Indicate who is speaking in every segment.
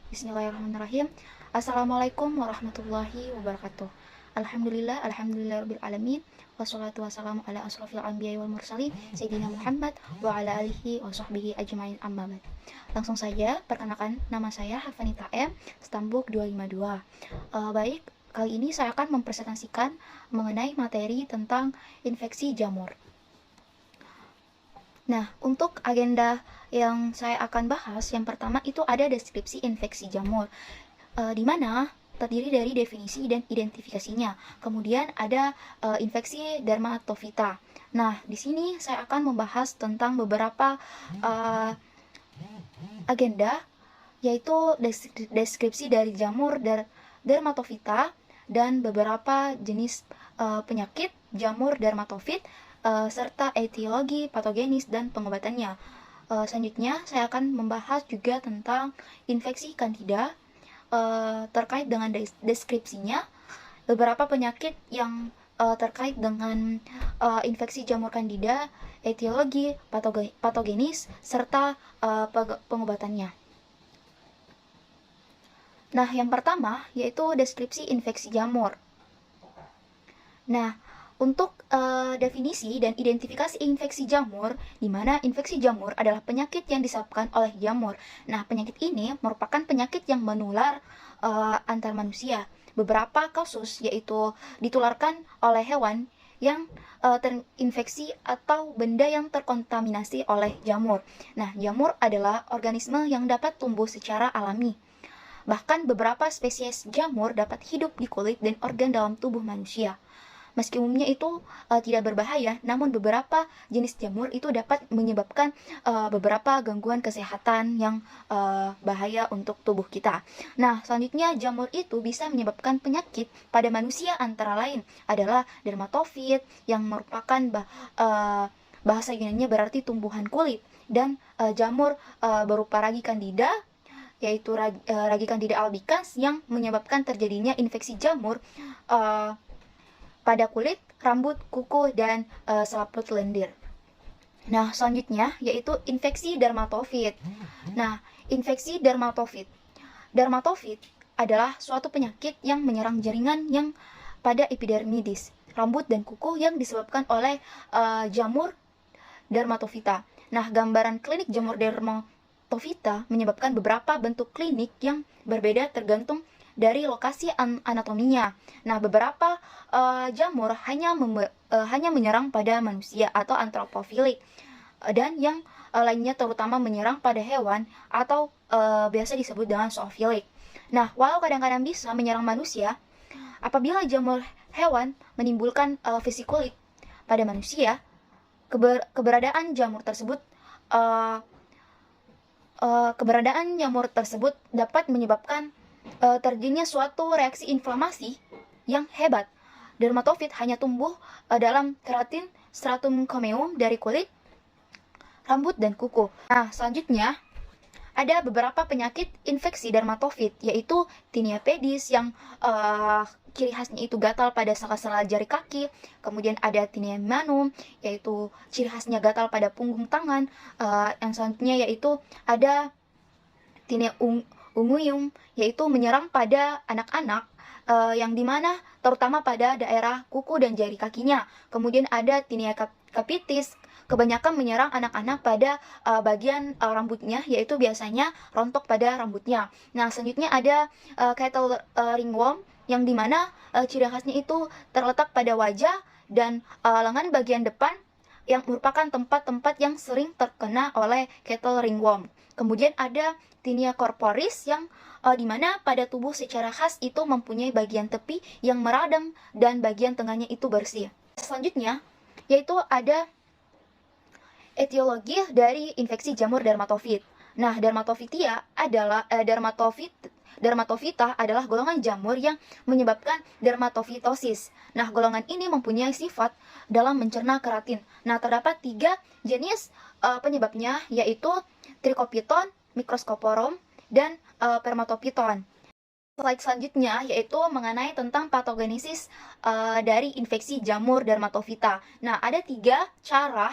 Speaker 1: Bismillahirrahmanirrahim. Assalamualaikum warahmatullahi wabarakatuh. Alhamdulillah alamin. Wassalatu wassalamu ala asrofil anbiya wal mursalin Sayyidina Muhammad wa ala alihi wa sahbihi ajma'in amma ba'd. Langsung saja, perkenalkan nama saya Hafanita M, Stambuk 252. Baik, kali ini saya akan mempresentasikan mengenai materi tentang infeksi jamur. Nah, untuk agenda yang saya akan bahas, yang pertama itu ada deskripsi infeksi jamur, di mana terdiri dari definisi dan identifikasinya. Kemudian ada infeksi dermatofita. Nah, di sini saya akan membahas tentang beberapa agenda, yaitu deskripsi dari jamur dermatofita dan beberapa jenis penyakit jamur dermatofit, serta etiologi, patogenis, dan pengobatannya. Selanjutnya, saya akan membahas juga tentang infeksi Candida, terkait dengan deskripsinya, beberapa penyakit yang terkait dengan infeksi jamur Candida, etiologi, patogenis, serta pengobatannya. Nah, yang pertama yaitu deskripsi infeksi jamur. Nah, untuk definisi dan identifikasi infeksi jamur, di mana infeksi jamur adalah penyakit yang disebabkan oleh jamur. Nah, penyakit ini merupakan penyakit yang menular antar manusia. Beberapa kasus yaitu ditularkan oleh hewan yang terinfeksi atau benda yang terkontaminasi oleh jamur. Nah, jamur adalah organisme yang dapat tumbuh secara alami. Bahkan beberapa spesies jamur dapat hidup di kulit dan organ dalam tubuh manusia. Meski umumnya itu tidak berbahaya, namun beberapa jenis jamur itu dapat menyebabkan beberapa gangguan kesehatan yang bahaya untuk tubuh kita. Nah, selanjutnya jamur itu bisa menyebabkan penyakit pada manusia, antara lain adalah dermatofit yang merupakan bahasa Yunani berarti tumbuhan kulit, dan jamur berupa ragi candida, yaitu ragi candida albicans yang menyebabkan terjadinya infeksi jamur pada kulit, rambut, kuku, dan selaput lendir. Nah, selanjutnya yaitu infeksi dermatofit. Nah, infeksi dermatofit. Dermatofit adalah suatu penyakit yang menyerang jaringan yang pada epidermidis, rambut dan kuku yang disebabkan oleh jamur dermatofita. Nah, gambaran klinik jamur dermatofita menyebabkan beberapa bentuk klinik yang berbeda tergantung dari lokasi anatominya. Nah, beberapa jamur hanya menyerang pada manusia atau antropofilik, dan yang lainnya terutama menyerang pada hewan atau biasa disebut dengan zoofilik. Nah, walau kadang-kadang bisa menyerang manusia, apabila jamur hewan menimbulkan vesikulit pada manusia, keberadaan jamur tersebut dapat menyebabkan terjadinya suatu reaksi inflamasi yang hebat. Dermatofit hanya tumbuh dalam keratin stratum corneum dari kulit, rambut, dan kuku. Nah, selanjutnya ada beberapa penyakit infeksi dermatofit, yaitu tinea pedis yang ciri khasnya itu gatal pada sela-sela jari kaki. Kemudian ada tinea manum, yaitu ciri khasnya gatal pada punggung tangan. Yang selanjutnya yaitu ada tinea unguium, yaitu menyerang pada anak-anak, yang dimana terutama pada daerah kuku dan jari kakinya. Kemudian ada tinea capitis, kebanyakan menyerang anak-anak pada bagian rambutnya, yaitu biasanya rontok pada rambutnya. Nah, selanjutnya ada cattle ringworm, yang dimana ciri khasnya itu terletak pada wajah dan lengan bagian depan, yang merupakan tempat-tempat yang sering terkena oleh cattle ringworm. Kemudian ada tinea corporis yang dimana pada tubuh secara khas itu mempunyai bagian tepi yang meradang dan bagian tengahnya itu bersih. Selanjutnya yaitu ada etiologi dari infeksi jamur dermatofit. Nah, dermatofita adalah golongan jamur yang menyebabkan dermatofitosis. Nah, golongan ini mempunyai sifat dalam mencerna keratin. Nah, terdapat 3 jenis penyebabnya, yaitu trichopiton, microscoporum, dan permatopiton. Slide selanjutnya yaitu mengenai tentang patogenesis dari infeksi jamur dermatofita. Nah, ada 3 cara.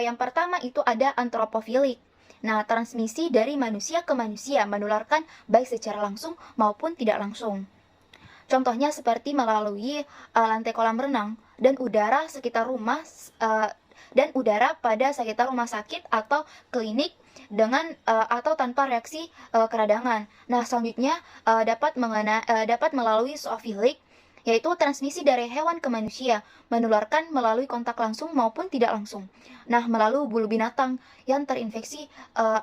Speaker 1: Yang pertama itu ada antropofilik. Nah, transmisi dari manusia ke manusia menularkan baik secara langsung maupun tidak langsung. Contohnya seperti melalui lantai kolam renang dan udara sekitar rumah dan udara pada sekitar rumah sakit atau klinik dengan atau tanpa reaksi keradangan. Nah, selanjutnya dapat melalui zoofilik, yaitu transmisi dari hewan ke manusia, menularkan melalui kontak langsung maupun tidak langsung. Nah, melalui bulu binatang yang terinfeksi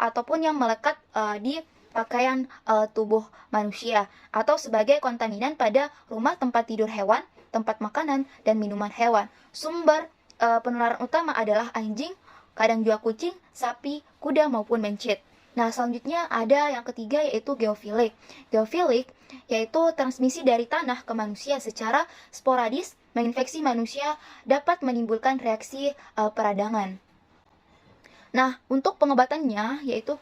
Speaker 1: ataupun yang melekat di pakaian tubuh manusia, atau sebagai kontaminan pada rumah tempat tidur hewan, tempat makanan, dan minuman hewan. Sumber penularan utama adalah anjing, kadang juga kucing, sapi, kuda, maupun mencit. Nah, selanjutnya ada yang ketiga, yaitu geofilik. Geofilik yaitu transmisi dari tanah ke manusia secara sporadis, menginfeksi manusia, dapat menimbulkan reaksi peradangan. Nah, untuk pengobatannya yaitu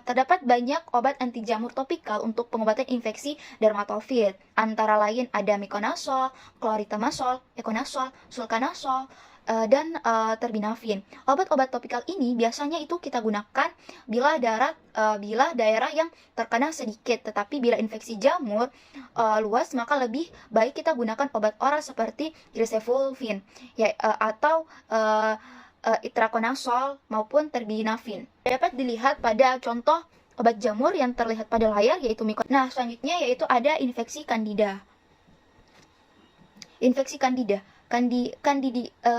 Speaker 1: terdapat banyak obat anti jamur topikal untuk pengobatan infeksi dermatofit. Antara lain ada miconazol, chlorothamazol, econazol, sulcanazol, dan terbinafin. Obat-obat topikal ini biasanya itu kita gunakan bila daerah yang terkena sedikit, tetapi bila infeksi jamur luas, maka lebih baik kita gunakan obat oral seperti risefulvin atau itraconazole maupun terbinafin. Dapat dilihat pada contoh obat jamur yang terlihat pada layar, yaitu miconazol. Nah, selanjutnya yaitu ada infeksi Candida. Infeksi Candida.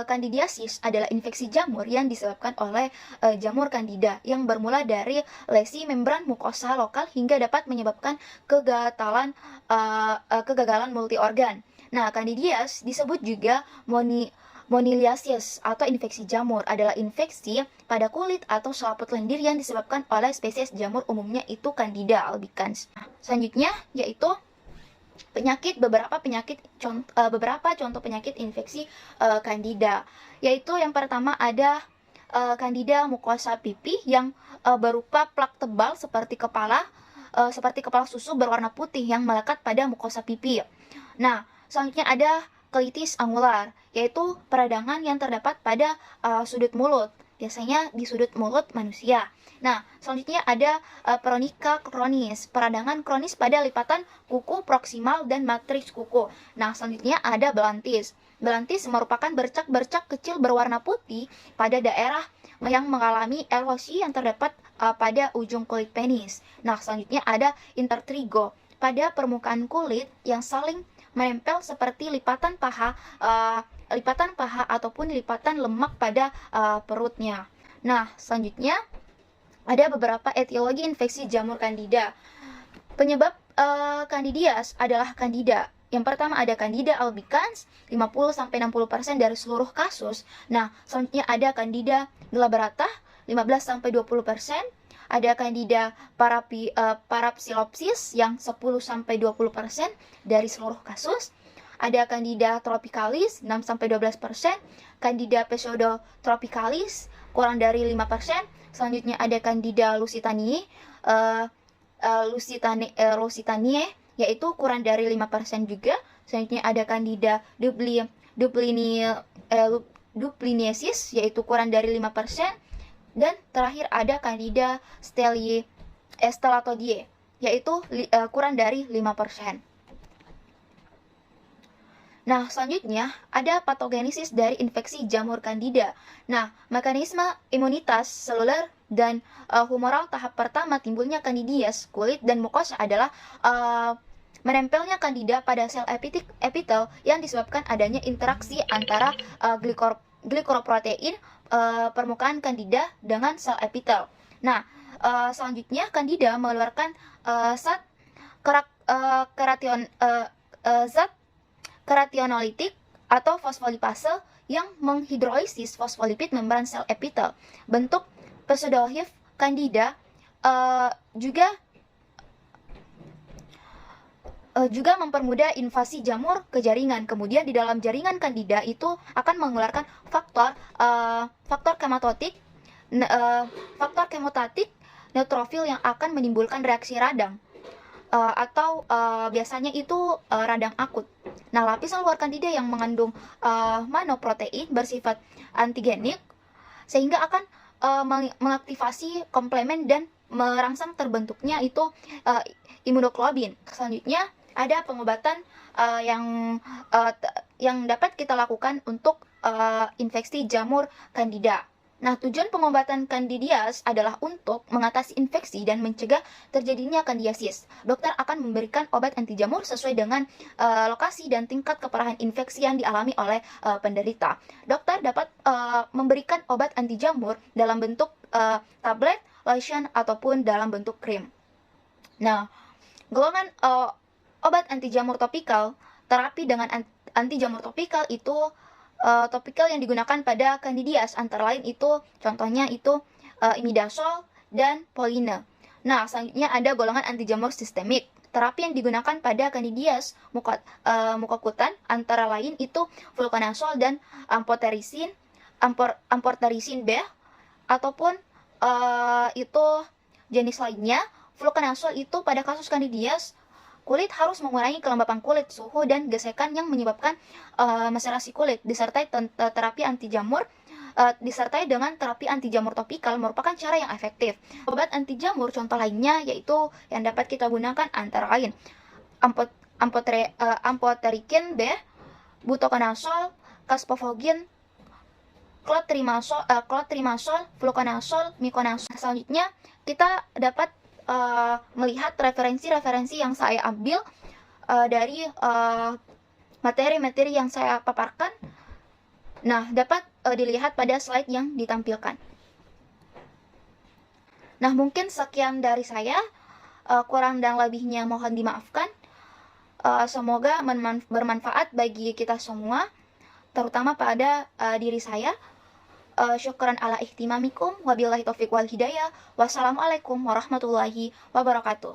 Speaker 1: Candidiasis adalah infeksi jamur yang disebabkan oleh jamur Candida yang bermula dari lesi membran mukosa lokal hingga dapat menyebabkan kegagalan multi organ. Nah, Candidias disebut juga moniliasis atau infeksi jamur, adalah infeksi pada kulit atau selaput lendir yang disebabkan oleh spesies jamur, umumnya itu Candida albicans. Selanjutnya yaitu beberapa contoh penyakit infeksi Candida, yaitu yang pertama ada Candida mucosa pipi yang berupa plak tebal seperti kepala susu berwarna putih yang melekat pada mukosa pipi. Nah, selanjutnya ada colitis angular, yaitu peradangan yang terdapat pada sudut mulut, biasanya di sudut mulut manusia. Nah, selanjutnya ada peronika kronis, peradangan kronis pada lipatan kuku proksimal dan matriks kuku. Nah, selanjutnya ada belantis. Belantis merupakan bercak-bercak kecil berwarna putih pada daerah yang mengalami erosi yang terdapat pada ujung kulit penis. Nah, selanjutnya ada intertrigo, pada permukaan kulit yang saling menempel seperti lipatan paha ataupun lipatan lemak pada perutnya. Nah, selanjutnya ada beberapa etiologi infeksi jamur Candida. Penyebab Candidias adalah Candida. Yang pertama ada Candida albicans, 50-60% dari seluruh kasus. Nah, selanjutnya ada Candida glabrata, 15-20%. Ada Candida parapsilopsis yang 10-20% dari seluruh kasus. Ada Candida tropicalis 6-12%, Candida pseudotropicalis kurang dari 5%. Selanjutnya ada Candida lusitaniae, yaitu kurang dari 5% juga. Selanjutnya ada Candida duplinesis, yaitu kurang dari 5%. Dan terakhir ada Candida stellatodiae, yaitu kurang dari 5%. Nah, selanjutnya ada patogenesis dari infeksi jamur Candida. Nah, mekanisme imunitas seluler dan humoral tahap pertama timbulnya Candidias kulit dan mukosa adalah menempelnya Candida pada sel epitel yang disebabkan adanya interaksi antara glikoroprotein permukaan Candida dengan sel epitel. Nah, selanjutnya Candida mengeluarkan zat kerationolitik atau fosfolipase yang menghidrolisis fosfolipid membran sel epitel. Bentuk pseudohiv Candida juga mempermudah invasi jamur ke jaringan. Kemudian di dalam jaringan Candida itu akan mengeluarkan faktor kemotatik neutrofil yang akan menimbulkan reaksi radang atau biasanya itu radang akut. Nah, lapisan luar Candida yang mengandung monoprotein bersifat antigenik sehingga akan mengaktifasi komplement dan merangsang terbentuknya itu imunoglobulin. Selanjutnya ada pengobatan yang dapat kita lakukan untuk infeksi jamur Candida. Nah, tujuan pengobatan Candidias adalah untuk mengatasi infeksi dan mencegah terjadinya kandidiasis. Dokter akan memberikan obat anti jamur sesuai dengan lokasi dan tingkat keparahan infeksi yang dialami oleh penderita. Dokter dapat memberikan obat anti jamur dalam bentuk tablet, lotion, ataupun dalam bentuk krim. Nah, golongan obat anti jamur topikal, terapi dengan anti jamur topikal itu topikal yang digunakan pada Candidias, antara lain itu contohnya itu imidazol dan Poline. Nah, selanjutnya ada golongan anti jamur sistemik. Terapi yang digunakan pada Candidias mukokutan antara lain itu fluconazole dan amphotericin B, ataupun itu jenis lainnya. Fluconazole itu pada kasus Candidias kulit harus mengurangi kelembapan kulit, suhu, dan gesekan yang menyebabkan maserasi kulit. Disertai terapi anti jamur, disertai dengan terapi anti jamur topikal merupakan cara yang efektif. Obat anti jamur contoh lainnya yaitu yang dapat kita gunakan antara lain amphotericin B, butoconazole, caspofungin, clotrimazole, fluconazole, miconazole. Selanjutnya kita dapat melihat referensi-referensi yang saya ambil dari materi-materi yang saya paparkan. Nah, dapat dilihat pada slide yang ditampilkan. Nah, mungkin sekian dari saya. Kurang dan lebihnya mohon dimaafkan. Semoga bermanfaat bagi kita semua, terutama pada diri saya. Syukran ala ihtimamikum, wabillahi taufiq wal hidayah. Wassalamualaikum warahmatullahi wabarakatuh.